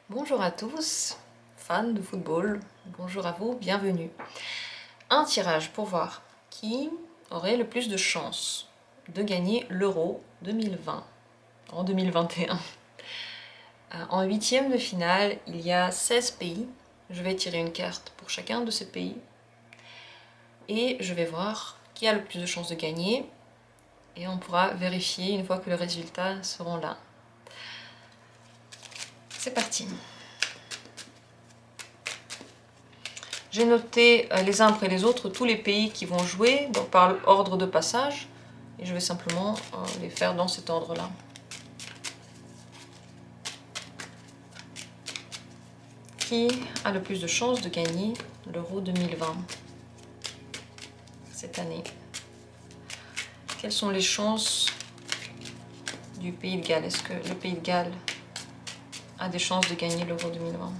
Bonjour à tous, fans de football, bonjour à vous, bienvenue. Un tirage pour voir qui aurait le plus de chances de gagner l'Euro 2020 en 2021. En huitième de finale, il y a 16 pays. Je vais tirer une carte pour chacun de ces pays et je vais voir qui a le plus de chances de gagner et on pourra vérifier une fois que les résultats seront là. C'est parti. J'ai noté les uns après les autres tous les pays qui vont jouer, donc par ordre de passage, et je vais simplement les faire dans cet ordre-là. Qui a le plus de chances de gagner l'Euro 2020 cette année? Quelles sont les chances du Pays de Galles? Est-ce que le Pays de Galles a des chances de gagner l'Euro 2020?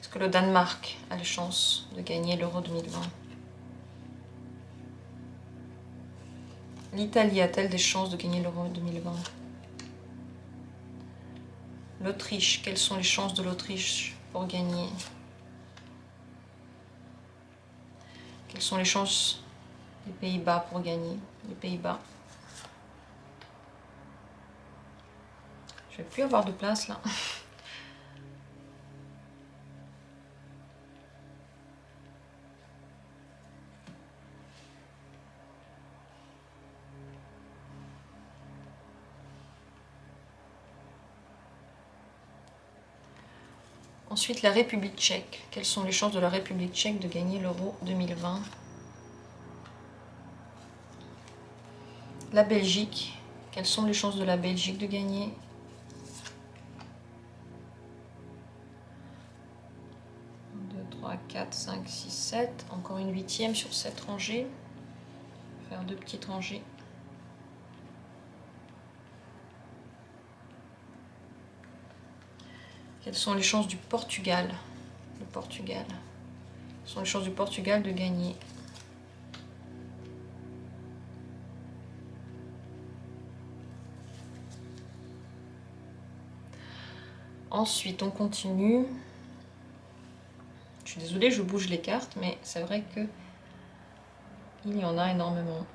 Est-ce que le Danemark a les chances de gagner l'Euro 2020? L'Italie a-t-elle des chances de gagner l'Euro 2020? L'Autriche, quelles sont les chances de l'Autriche pour gagner? Quelles sont les chances des Pays-Bas pour gagner? Les Pays-Bas. Je vais plus avoir de place là. Ensuite, la République tchèque. Quelles sont les chances de la République tchèque de gagner l'Euro 2020? La Belgique. Quelles sont les chances de la Belgique de gagner? Un, 2, 3, 4, 5, 6, 7. Encore une huitième sur 7 rangées. Je vais faire deux petites rangées. Quelles sont les chances du Portugal? Le Portugal. Quelles sont les chances du Portugal de gagner? Ensuite, on continue. Je suis désolée, je bouge les cartes, mais c'est vrai que il y en a énormément.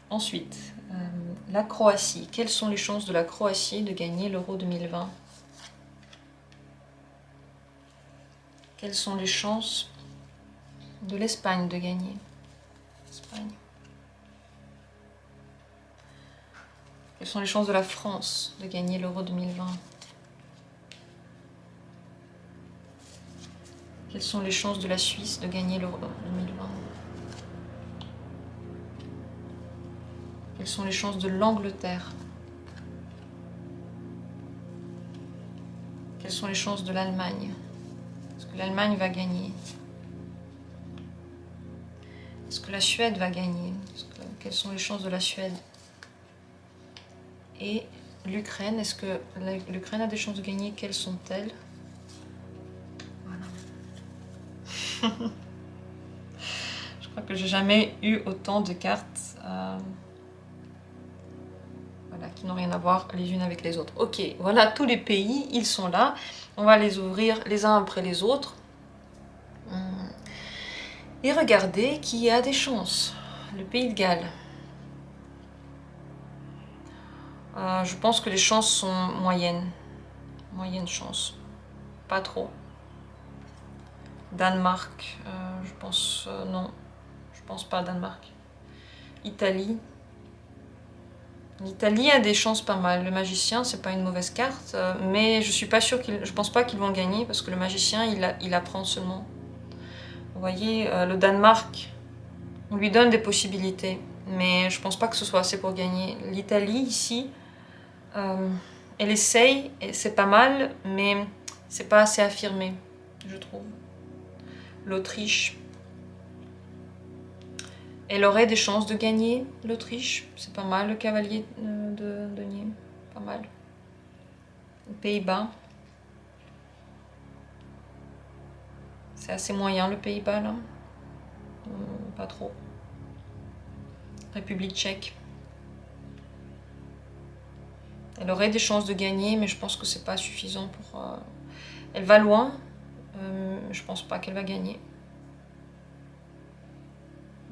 Ensuite, la Croatie. Quelles sont les chances de la Croatie de gagner l'Euro 2020? Quelles sont les chances de l'Espagne de gagner? Espagne. Quelles sont les chances de la France de gagner l'Euro 2020? Quelles sont les chances de la Suisse de gagner l'Euro 2020? Quelles sont les chances de l'Angleterre? Quelles sont les chances de l'Allemagne? Est-ce que l'Allemagne va gagner? Est-ce que la Suède va gagner? Quelles sont les chances de la Suède? Et l'Ukraine, est-ce que l'Ukraine a des chances de gagner? Quelles sont-elles? Voilà. Je crois que j'ai jamais eu autant de cartes voilà, qui n'ont rien à voir les unes avec les autres. Ok, voilà tous les pays, ils sont là. On va les ouvrir les uns après les autres. Et regardez qui a des chances. Le Pays de Galles. Je pense que les chances sont moyennes. Moyenne chance. Pas trop. Danemark, je pense non. Je pense pas à Danemark. Italie. L'Italie a des chances pas mal. Le magicien, c'est pas une mauvaise carte, mais je suis pas sûre je pense pas qu'ils vont gagner parce que le magicien, il apprend seulement. Vous voyez, le Danemark, on lui donne des possibilités, mais je pense pas que ce soit assez pour gagner. L'Italie ici, elle essaye, et c'est pas mal, mais c'est pas assez affirmé, je trouve. L'Autriche, elle aurait des chances de gagner, l'Autriche. C'est pas mal, le cavalier de denier. Pas mal. Les Pays-Bas. C'est assez moyen, le Pays-Bas, là. Pas trop. République tchèque. Elle aurait des chances de gagner, mais je pense que c'est pas suffisant pour... Elle va loin, je pense pas qu'elle va gagner.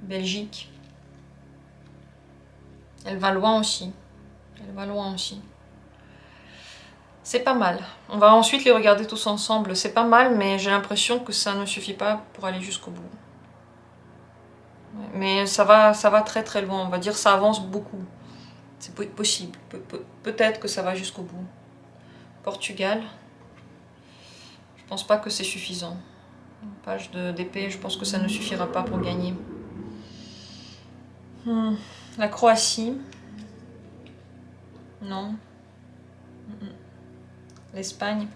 Belgique. Elle va loin aussi. Elle va loin aussi. C'est pas mal. On va ensuite les regarder tous ensemble. C'est pas mal, mais j'ai l'impression que ça ne suffit pas pour aller jusqu'au bout. Mais ça va très très loin. On va dire ça avance beaucoup. C'est possible. Peut-être que ça va jusqu'au bout. Portugal. Je pense pas que c'est suffisant. Page d'épée, je pense que ça ne suffira pas pour gagner. La Croatie. Non. L'Espagne.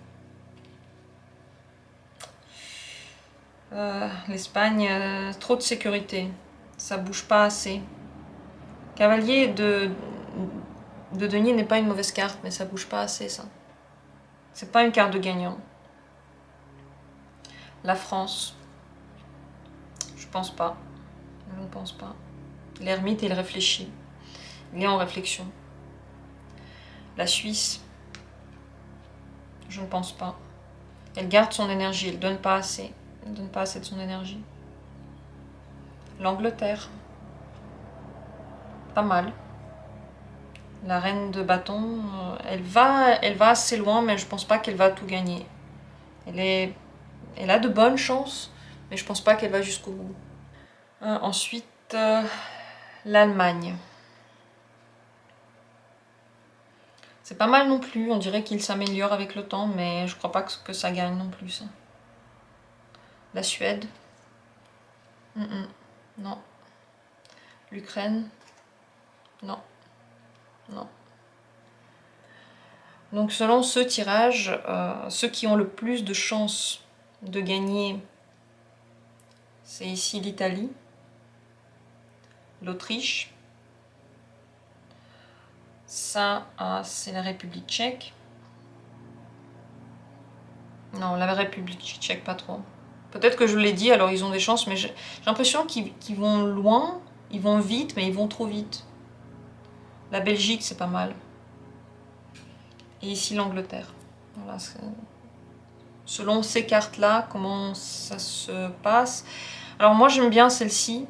L'Espagne, trop de sécurité. Ça bouge pas assez. Cavalier de denier n'est pas une mauvaise carte, mais ça bouge pas assez, ça. C'est pas une carte de gagnant. La France. Je pense pas. Je ne pense pas. L'ermite, il réfléchit. Il est en réflexion. La Suisse. Je ne pense pas. Elle garde son énergie, elle donne pas assez. Elle ne donne pas assez de son énergie. L'Angleterre. Pas mal. La reine de bâton, elle va assez loin, mais je pense pas qu'elle va tout gagner. Elle a de bonnes chances, mais je pense pas qu'elle va jusqu'au bout. Ensuite, l'Allemagne. C'est pas mal non plus, on dirait qu'il s'améliore avec le temps, mais je crois pas que ça gagne non plus. Ça. La Suède. Non. L'Ukraine. Non. Non. Donc selon ce tirage, ceux qui ont le plus de chances de gagner, c'est ici l'Italie, l'Autriche, ça c'est la République tchèque. Non, la République tchèque pas trop. Peut-être que je l'ai dit, alors ils ont des chances, mais j'ai l'impression qu'ils vont loin, ils vont vite, mais ils vont trop vite. La Belgique, c'est pas mal. Et ici l'Angleterre. Voilà, selon ces cartes-là, comment ça se passe. Alors moi j'aime bien celle-ci.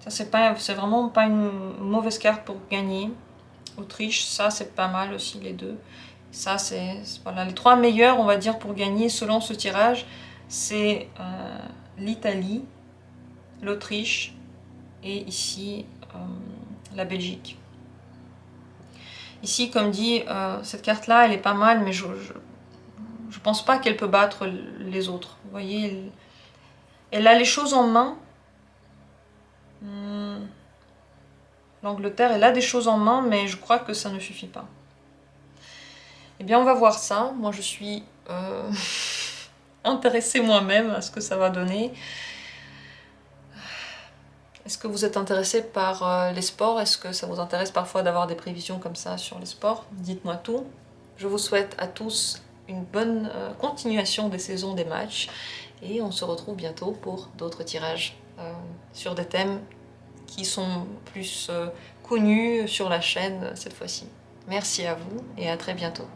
Ça c'est vraiment pas une mauvaise carte pour gagner. Autriche, ça c'est pas mal aussi les deux. Ça c'est voilà, les trois meilleurs on va dire pour gagner selon ce tirage. C'est l'Italie, l'Autriche et ici la Belgique. Ici comme dit, cette carte là elle est pas mal mais je pense pas qu'elle peut battre les autres. Vous voyez, elle a les choses en main. L'Angleterre, elle a des choses en main, mais je crois que ça ne suffit pas. Eh bien, on va voir ça. Moi, je suis intéressée moi-même à ce que ça va donner. Est-ce que vous êtes intéressé par les sports? Est-ce que ça vous intéresse parfois d'avoir des prévisions comme ça sur les sports? Dites-moi tout. Je vous souhaite à tous une bonne continuation des saisons des matchs et on se retrouve bientôt pour d'autres tirages sur des thèmes qui sont plus connus sur la chaîne cette fois-ci. Merci à vous et à très bientôt.